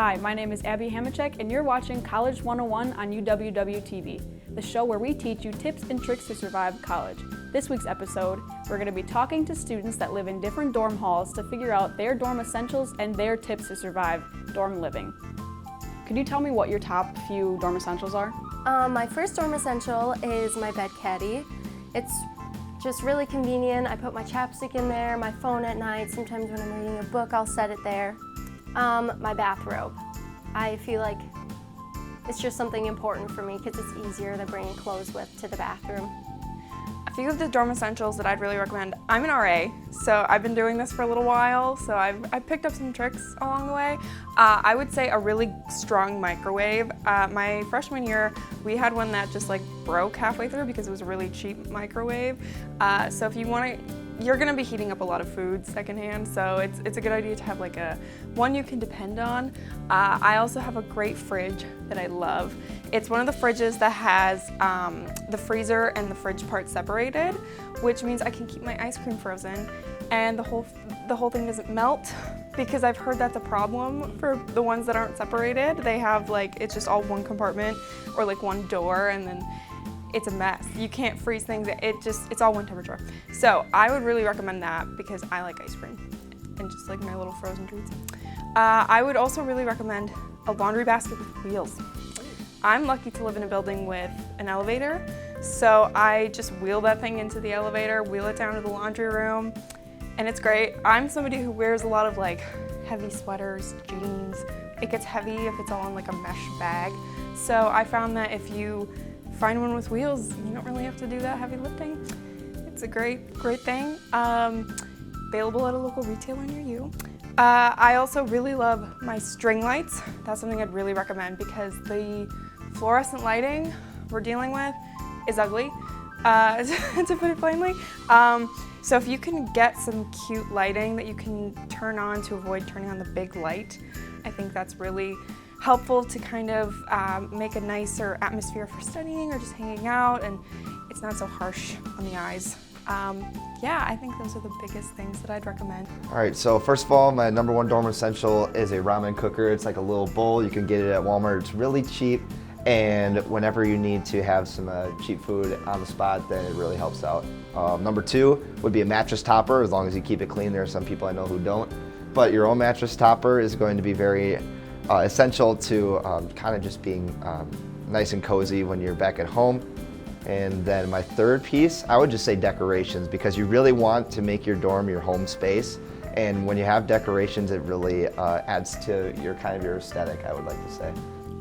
Hi, my name is Abby Hamachek, and you're watching College 101 on UWW-TV, the show where we teach you tips and tricks to survive college. This week's episode, we're going to be talking to students that live in different dorm halls to figure out their dorm essentials and their tips to survive dorm living. Could you tell me what your top few dorm essentials are? My first dorm essential is my bed caddy. It's just really convenient. I put my chapstick in there, my phone at night. Sometimes when I'm reading a book, I'll set it there. My bathrobe. I feel like it's just something important for me because it's easier to bring clothes with to the bathroom. A few of the dorm essentials that I'd really recommend. I'm an RA, so I've been doing this for a little while, so I've picked up some tricks along the way. I would say a really strong microwave. My freshman year, we had one that just broke halfway through because it was a really cheap microwave. So if you want to, you're going to be heating up a lot of food secondhand, so it's a good idea to have one you can depend on. I also have a great fridge that I love. It's one of the fridges that has the freezer and the fridge part separated, which means I can keep my ice cream frozen and the whole thing doesn't melt, because I've heard that's a problem for the ones that aren't separated. They have it's just all one compartment or one door, and then it's a mess. You can't freeze things. It's all one temperature. So I would really recommend that because I like ice cream and just my little frozen treats. I would also really recommend a laundry basket with wheels. I'm lucky to live in a building with an elevator, so I just wheel that thing into the elevator, wheel it down to the laundry room, and it's great. I'm somebody who wears a lot of heavy sweaters, jeans. It gets heavy if it's all in a mesh bag. So I found that if you find one with wheels, you don't really have to do that heavy lifting. It's a great thing. Available at a local retailer near you. I also really love my string lights. That's something I'd really recommend because the fluorescent lighting we're dealing with is ugly, to put it plainly. So if you can get some cute lighting that you can turn on to avoid turning on the big light, I think that's really helpful to kind of make a nicer atmosphere for studying or just hanging out, and it's not so harsh on the eyes. Yeah, I think those are the biggest things that I'd recommend. All right, so first of all, my number one dorm essential is a ramen cooker. It's like a little bowl. You can get it at Walmart. It's really cheap, and whenever you need to have some cheap food on the spot, then it really helps out. Number two would be a mattress topper, as long as you keep it clean. There are some people I know who don't, but your own mattress topper is going to be very essential to kind of just being nice and cozy when you're back at home. And then my third piece, I would just say decorations, because you really want to make your dorm your home space. And when you have decorations, it really adds to your your aesthetic, I would like to say.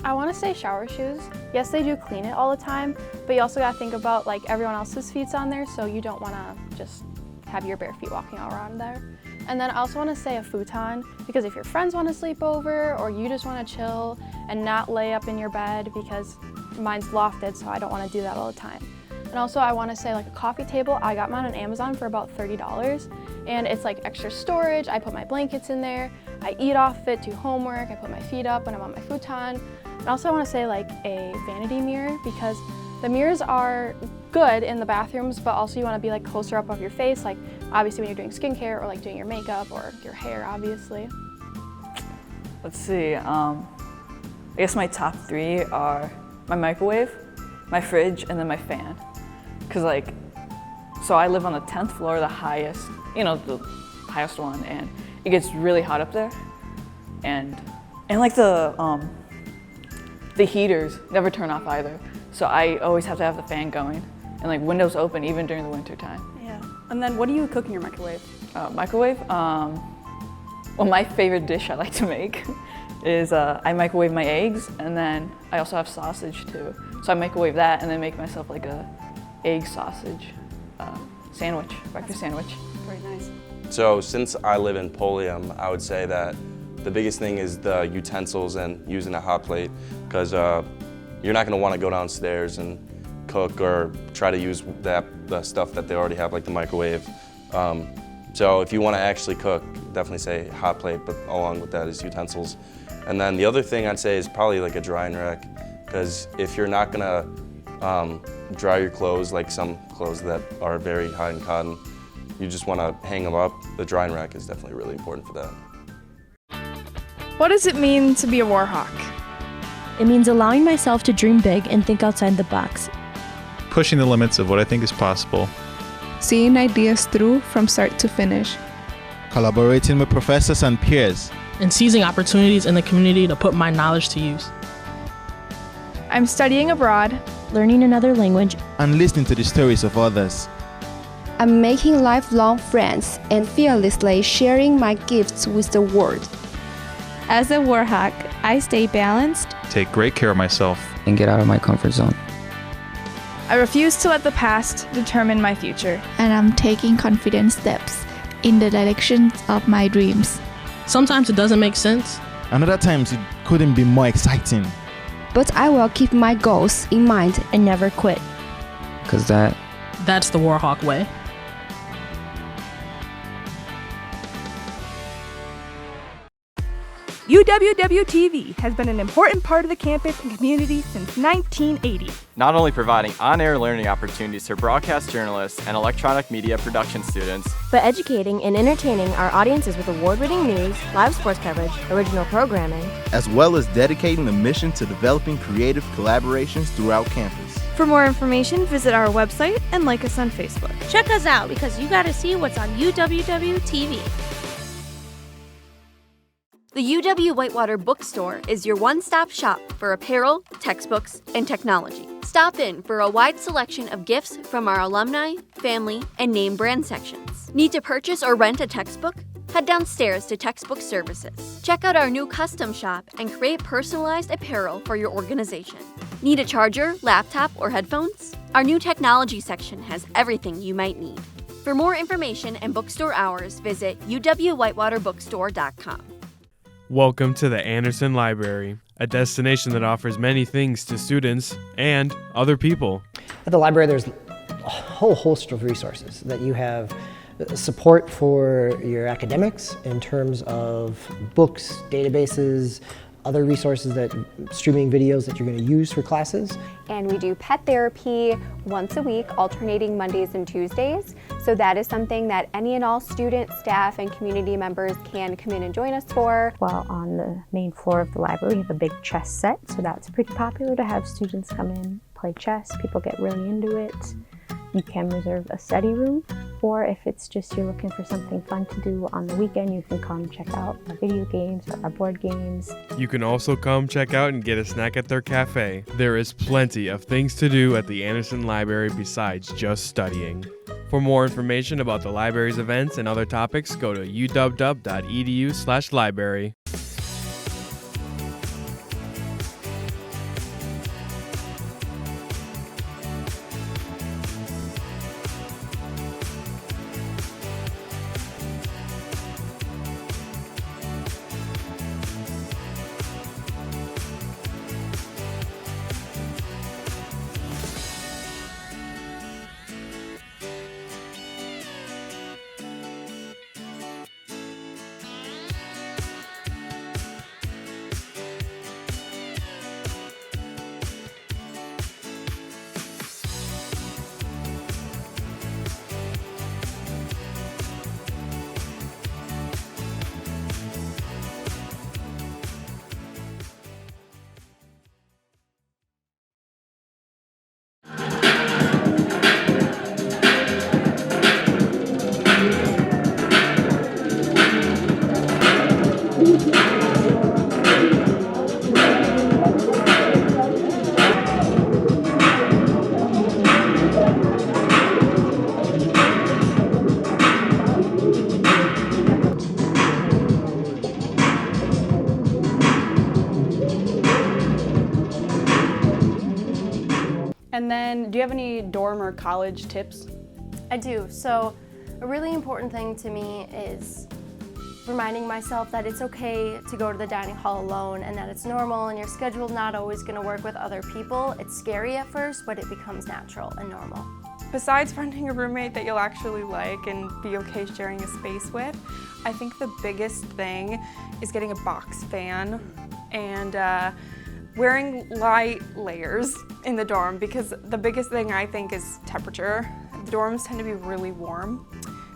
I want to say shower shoes. Yes, they do clean it all the time, but you also got to think about everyone else's feet's on there, so you don't want to just have your bare feet walking all around there. And then I also want to say a futon, because if your friends want to sleep over or you just want to chill and not lay up in your bed, because mine's lofted, so I don't want to do that all the time. And also I want to say a coffee table. I got mine on Amazon for about $30, and it's extra storage. I put my blankets in there. I eat off it, do homework. I put my feet up when I'm on my futon. And also I want to say a vanity mirror, because the mirrors are good in the bathrooms, but also you want to be closer up of your face, obviously when you're doing skincare or doing your makeup or your hair, obviously. Let's see, I guess my top three are my microwave, my fridge, and then my fan. Cause so I live on the 10th floor, the highest, the highest one, and it gets really hot up there. And the heaters never turn off either. So I always have to have the fan going and windows open even during the winter time. Yeah. And then what do you cook in your microwave? Microwave? Well, my favorite dish I like to make is I microwave my eggs, and then I also have sausage too. So I microwave that and then make myself a egg sausage sandwich, breakfast sandwich. Very nice. So since I live in Polium, I would say that the biggest thing is the utensils and using a hot plate, because you're not going to want to go downstairs and cook or try to use the stuff that they already have, like the microwave. So if you want to actually cook, definitely say hot plate, but along with that is utensils. And then the other thing I'd say is probably a drying rack, because if you're not going to dry your clothes, some clothes that are very high in cotton, you just want to hang them up. The drying rack is definitely really important for that. What does it mean to be a Warhawk? It means allowing myself to dream big and think outside the box. Pushing the limits of what I think is possible. Seeing ideas through from start to finish. Collaborating with professors and peers. And seizing opportunities in the community to put my knowledge to use. I'm studying abroad, learning another language, and listening to the stories of others. I'm making lifelong friends and fearlessly sharing my gifts with the world. As a Warhawk, I stay balanced, take great care of myself, and get out of my comfort zone. I refuse to let the past determine my future. And I'm taking confident steps in the direction of my dreams. Sometimes it doesn't make sense. And other times it couldn't be more exciting. But I will keep my goals in mind and never quit. Because that's the Warhawk way. UWW-TV has been an important part of the campus and community since 1980. Not only providing on-air learning opportunities for broadcast journalists and electronic media production students, but educating and entertaining our audiences with award-winning news, live sports coverage, original programming, as well as dedicating a mission to developing creative collaborations throughout campus. For more information, visit our website and like us on Facebook. Check us out because you gotta see what's on UWW-TV. The UW Whitewater Bookstore is your one-stop shop for apparel, textbooks, and technology. Stop in for a wide selection of gifts from our alumni, family, and name brand sections. Need to purchase or rent a textbook? Head downstairs to Textbook Services. Check out our new custom shop and create personalized apparel for your organization. Need a charger, laptop, or headphones? Our new technology section has everything you might need. For more information and bookstore hours, visit uwwhitewaterbookstore.com. Welcome to the Anderson Library, a destination that offers many things to students and other people. At the library, there's a whole host of resources that you have. Support for your academics in terms of books, databases, other resources, that streaming videos that you're going to use for classes. And we do pet therapy once a week, alternating Mondays and Tuesdays. So that is something that any and all students, staff, and community members can come in and join us for. Well, on the main floor of the library, we have a big chess set, so that's pretty popular to have students come in, play chess. People get really into it. You can reserve a study room, or if it's just you're looking for something fun to do on the weekend, you can come check out our video games or our board games. You can also come check out and get a snack at their cafe. There is plenty of things to do at the Anderson Library besides just studying. For more information about the library's events and other topics, go to uw.edu/library. And then, do you have any dorm or college tips? I do. So a really important thing to me is reminding myself that it's okay to go to the dining hall alone and that it's normal and your schedule's not always going to work with other people. It's scary at first, but it becomes natural and normal. Besides finding a roommate that you'll actually like and be okay sharing a space with, I think the biggest thing is getting a box fan and wearing light layers in the dorm, because the biggest thing I think is temperature. The dorms tend to be really warm,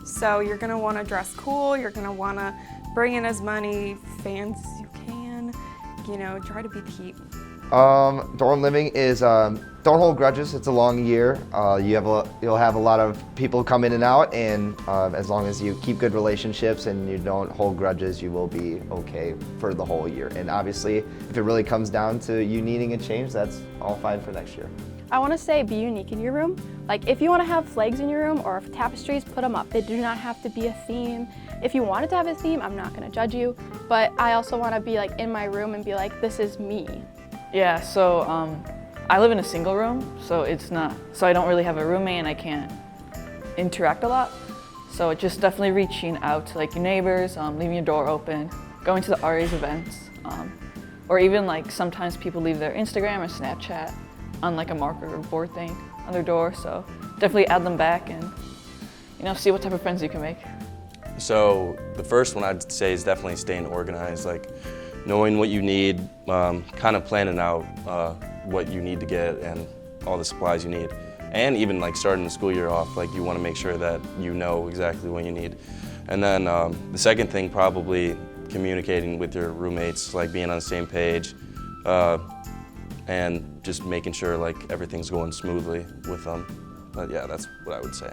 so you're gonna wanna dress cool, you're gonna wanna bring in as many fans as you can. you know, try to beat the heat. Dorm living is, don't hold grudges. It's a long year. You'll have a lot of people come in and out, and as long as you keep good relationships and you don't hold grudges, you will be okay for the whole year. And obviously, if it really comes down to you needing a change, that's all fine for next year. I want to say be unique in your room. Like if you want to have flags in your room or tapestries, put them up. They do not have to be a theme. If you wanted to have a theme, I'm not going to judge you, but I also want to be like in my room and be like, this is me. Yeah, so I live in a single room, so I don't really have a roommate and I can't interact a lot. So it's just definitely reaching out to like your neighbors, leaving your door open, going to the RA's events, or even like sometimes people leave their Instagram or Snapchat on like a marker or board thing on their door. So definitely add them back and, you know, see what type of friends you can make. So the first one I'd say is definitely staying organized, like knowing what you need, kind of planning out what you need to get and all the supplies you need. And even like starting the school year off, like you want to make sure that you know exactly what you need. And then the second thing, probably communicating with your roommates, like being on the same page, and just making sure like everything's going smoothly with them. But yeah, that's what I would say.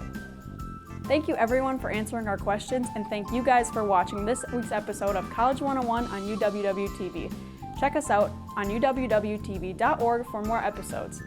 Thank you everyone for answering our questions, and thank you guys for watching this week's episode of College 101 on UWW TV. Check us out on uwwtv.org for more episodes.